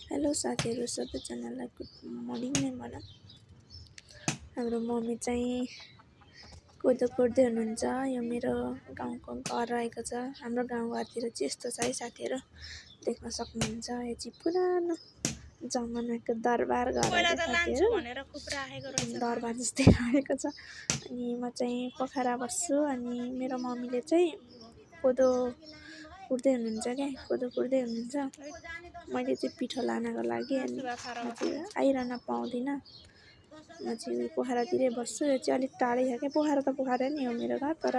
Hello साथीहरू सबैजनालाई good morning नै भनौँ। हाम्रो मम्मी चाहिँ कोदो कुट्दै हुनुहुन्छ। यो मेरो गाउँको घर रहेको छ। हाम्रो गाउँघरतिर चाहिँ यस्तो छ है साथीहरू, देख्न सक्नुहुन्छ। यो चाहिँ पुरानो जमानाको दरबार घर अरे साथीहरू, दरबार जस्तै रहेको छ। अनि म चाहिँ पोखरा बस्छु अनि मेरो मम्मीले चाहिँ कोदो कुट्दै हुनुहुन्छ क्या, कोदो कुट्दै हुनुहुन्छ। मैले चाहिँ पिठो लानको लागि अनि म चाहिँ आइरहन पाउँदिनँ। म चाहिँ पोखरातिरै बस्छु। यो चाहिँ अलिक टाढै छ क्या, पोखरा त पोखरा नै हो मेरो घर, तर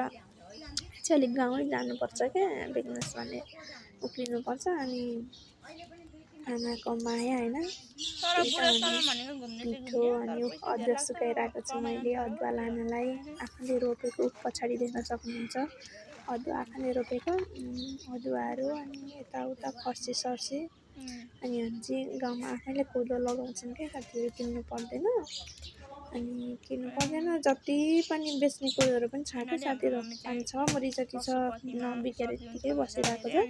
चाहिँ अलिक गाउँै जानुपर्छ क्या, बिजनेस भने उक्लिनुपर्छ। अनि आमाको माया होइन, पिठो अनि अदुवा सुकाइरहेको छु मैले, अदुवा लानलाई। आफूले रोपेको पछाडि देख्न सक्नुहुन्छ अदुवा आफूले रोपेको अदुवाहरू। अनि यताउता फर्सी सर्सी। अनि हामी चाहिँ गाउँमा आफैले कोदो लगाउँछौँ क्या साथीहरू, किन्नु पर्दैन। अनि किन्नु पर्दैन, जति पनि बेच्ने कोदोहरू पनि छ क्या साथीहरू, 5-6 मुरी जति छ, नबिकेर यत्तिकै बसिरहेको छ।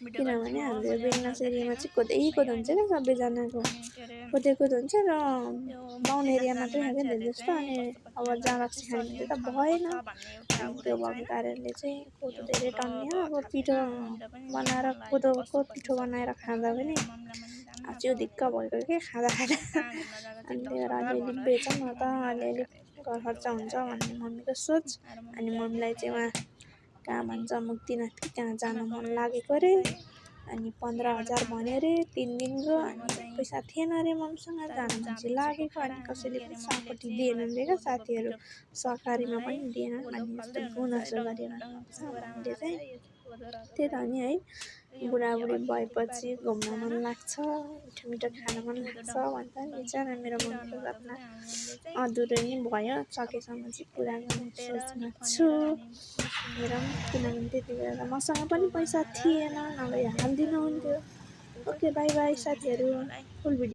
किनभने हाम्रो यो बेगनास एरियामा चाहिँ कोदै कोदो हुन्छ क्या, सबैजनाको कोदै कोदो हुन्छ। र गाउँ एरिया मात्रै छ क्या धेरै जस्तो। अनि अब जहाँ रक्सी खाने त भएन, अनि त्यो भएको कारणले चाहिँ कोदो धेरै टन्यो। अब पिठो बनाएर कोदोको पिठो बनाएर खाँदा पनि च्याउ दिक्क भएको के खाँदा अनि त्यही भएर अलिअलि बेचौँ न त, अलिअलि घर खर्च हुन्छ भन्ने मम्मीको सोच। अनि मम्मीलाई चाहिँ उहाँ कहाँ भन्छ मुक्तिनाथ कि कहाँ जान मन लागेको अरे। अनि 15,000 भन्यो अरे 3 दिनको। अनि पैसा थिएन अरे मम्मीसँग, जानु मन चाहिँ लागेको। अनि कसैले पनि सपोर्ट दिएनन् रे क्या साथीहरू, सरकारीमा पनि दिएनन् भन्ने जस्तो गुनासो गरिरहनु भएको छ मम्मीले चाहिँ। त्यही त नि है, बुढाबुढी भएपछि घुम्न मन लाग्छ, मिठो मिठो खान मन लाग्छ भन्छ नि। बिचरा मेरो मम्मीको सपना अधुरै नै भयो, सकेसम्म चाहिँ पुरा गर्ने सोचमा छु। हेरौँ, किनभने त्यति बेला मसँग पनि पैसा थिएन, नभए हालिदिनु हुन्थ्यो। ओके बाई बाई साथीहरू, फुल भिडियो